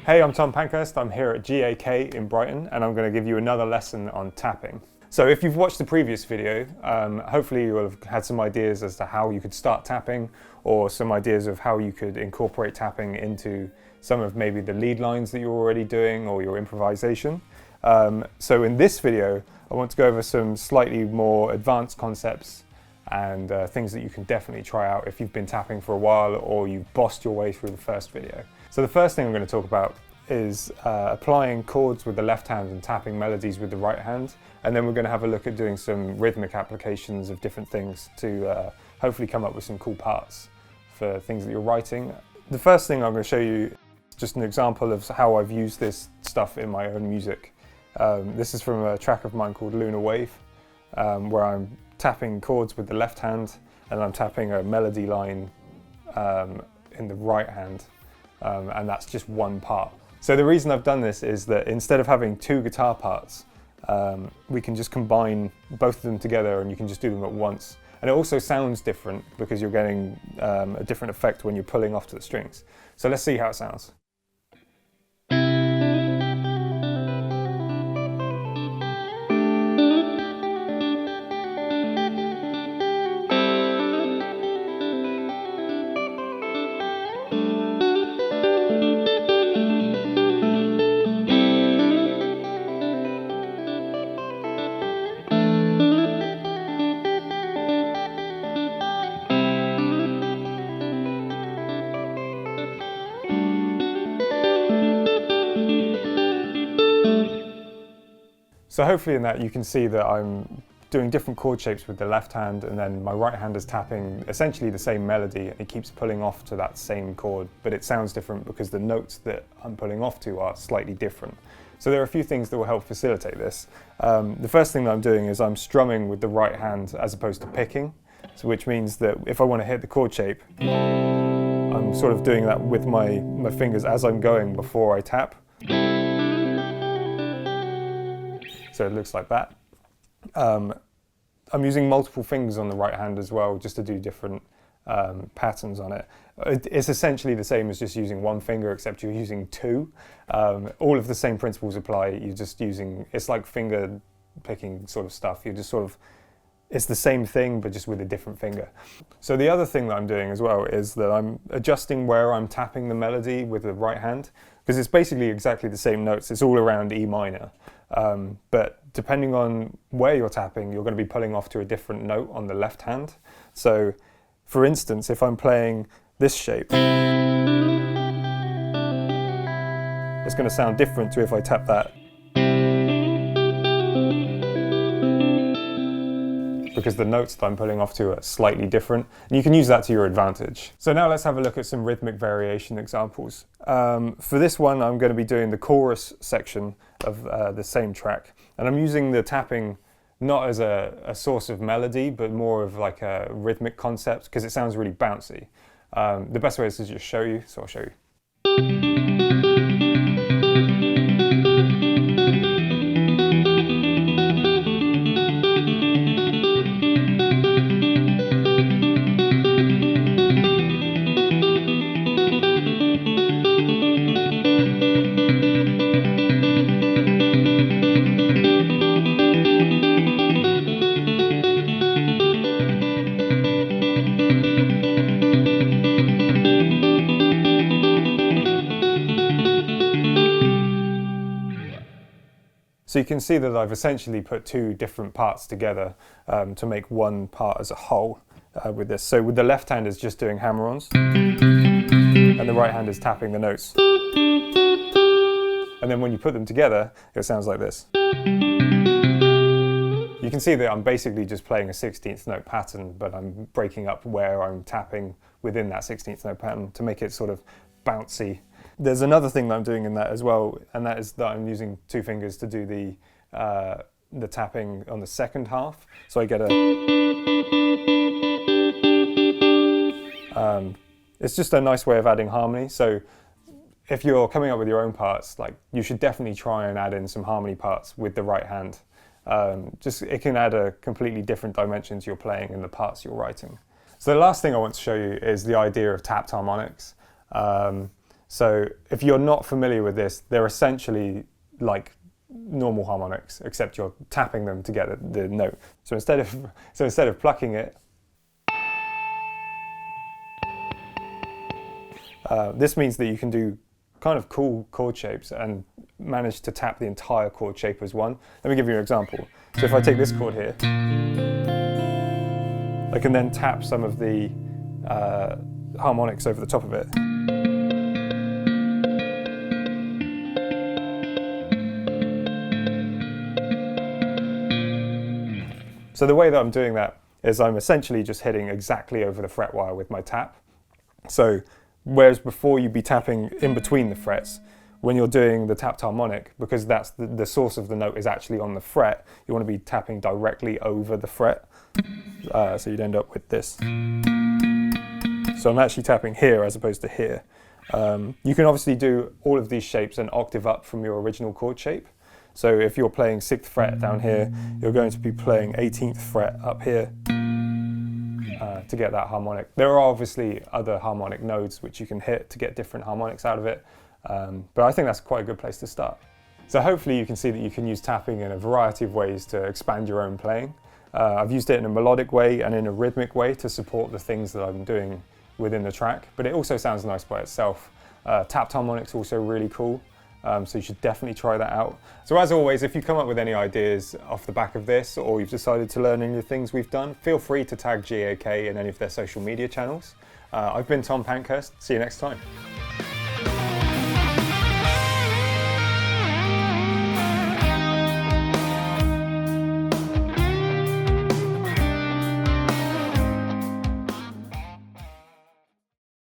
Hey, I'm Thom Pankhurst. I'm here at GAK in Brighton, and I'm going to give you another lesson on tapping. So if you've watched the previous video, hopefully you'll have had some ideas as to how you could start tapping, or some ideas of how you could incorporate tapping into some of maybe the lead lines that you're already doing or your improvisation. So in this video, I want to go over some slightly more advanced concepts and things that you can definitely try out if you've been tapping for a while or you've bossed your way through the first video. So the first thing I'm going to talk about is applying chords with the left hand and tapping melodies with the right hand, and then we're going to have a look at doing some rhythmic applications of different things to hopefully come up with some cool parts for things that you're writing. The first thing I'm going to show you is just an example of how I've used this stuff in my own music. This is from a track of mine called Lunar Wave, where I'm tapping chords with the left hand and I'm tapping a melody line in the right hand, and that's just one part. So the reason I've done this is that instead of having two guitar parts, we can just combine both of them together and you can just do them at once. And it also sounds different because you're getting a different effect when you're pulling off to the strings. So let's see how it sounds. So hopefully in that you can see that I'm doing different chord shapes with the left hand, and then my right hand is tapping essentially the same melody and it keeps pulling off to that same chord, but it sounds different because the notes that I'm pulling off to are slightly different. So there are a few things that will help facilitate this. The first thing that I'm doing is I'm strumming with the right hand as opposed to picking, so which means that if I want to hit the chord shape, I'm sort of doing that with my fingers as I'm going before I tap. So it looks like that. I'm using multiple fingers on the right hand as well, just to do different patterns on it. It's essentially the same as just using one finger, except you're using two. All of the same principles apply. You're just using, it's like finger picking sort of stuff. You're just sort of, it's the same thing, but just with a different finger. So the other thing that I'm doing as well is that I'm adjusting where I'm tapping the melody with the right hand, because it's basically exactly the same notes. It's all around E minor. But depending on where you're tapping, you're going to be pulling off to a different note on the left hand. So for instance, if I'm playing this shape, it's going to sound different to if I tap that, because the notes that I'm pulling off to are slightly different, and you can use that to your advantage. So now let's have a look at some rhythmic variation examples. For this one, I'm going to be doing the chorus section of the same track, and I'm using the tapping not as a source of melody, but more of like a rhythmic concept, because it sounds really bouncy. The best way is to just show you, so I'll show you. So you can see that I've essentially put two different parts together to make one part as a whole with this. So with the left hand is just doing hammer-ons, and the right hand is tapping the notes. And then when you put them together, it sounds like this. You can see that I'm basically just playing a 16th note pattern, but I'm breaking up where I'm tapping within that 16th note pattern to make it sort of bouncy. There's another thing that I'm doing in that as well, and that is that I'm using two fingers to do the tapping on the second half. So I get a... it's just a nice way of adding harmony. So if you're coming up with your own parts, like, you should definitely try and add in some harmony parts with the right hand. It can add a completely different dimension to your playing and the parts you're writing. So the last thing I want to show you is the idea of tapped harmonics. So if you're not familiar with this, they're essentially like normal harmonics, except you're tapping them to get the note. So instead of plucking it, this means that you can do kind of cool chord shapes and manage to tap the entire chord shape as one. Let me give you an example. So if I take this chord here, I can then tap some of the harmonics over the top of it. So the way that I'm doing that is I'm essentially just hitting exactly over the fret wire with my tap. So whereas before you'd be tapping in between the frets, when you're doing the tapped harmonic, because that's the source of the note is actually on the fret, you want to be tapping directly over the fret. So you'd end up with this. So I'm actually tapping here as opposed to here. You can obviously do all of these shapes an octave up from your original chord shape. So if you're playing 6th fret down here, you're going to be playing 18th fret up here to get that harmonic. There are obviously other harmonic nodes which you can hit to get different harmonics out of it, but I think that's quite a good place to start. So hopefully you can see that you can use tapping in a variety of ways to expand your own playing. I've used it in a melodic way and in a rhythmic way to support the things that I'm doing within the track, but it also sounds nice by itself. Tapped harmonics also really cool. So you should definitely try that out. So as always, if you come up with any ideas off the back of this, or you've decided to learn any of the things we've done, feel free to tag GAK in any of their social media channels. I've been Thom Pankhurst. See you next time.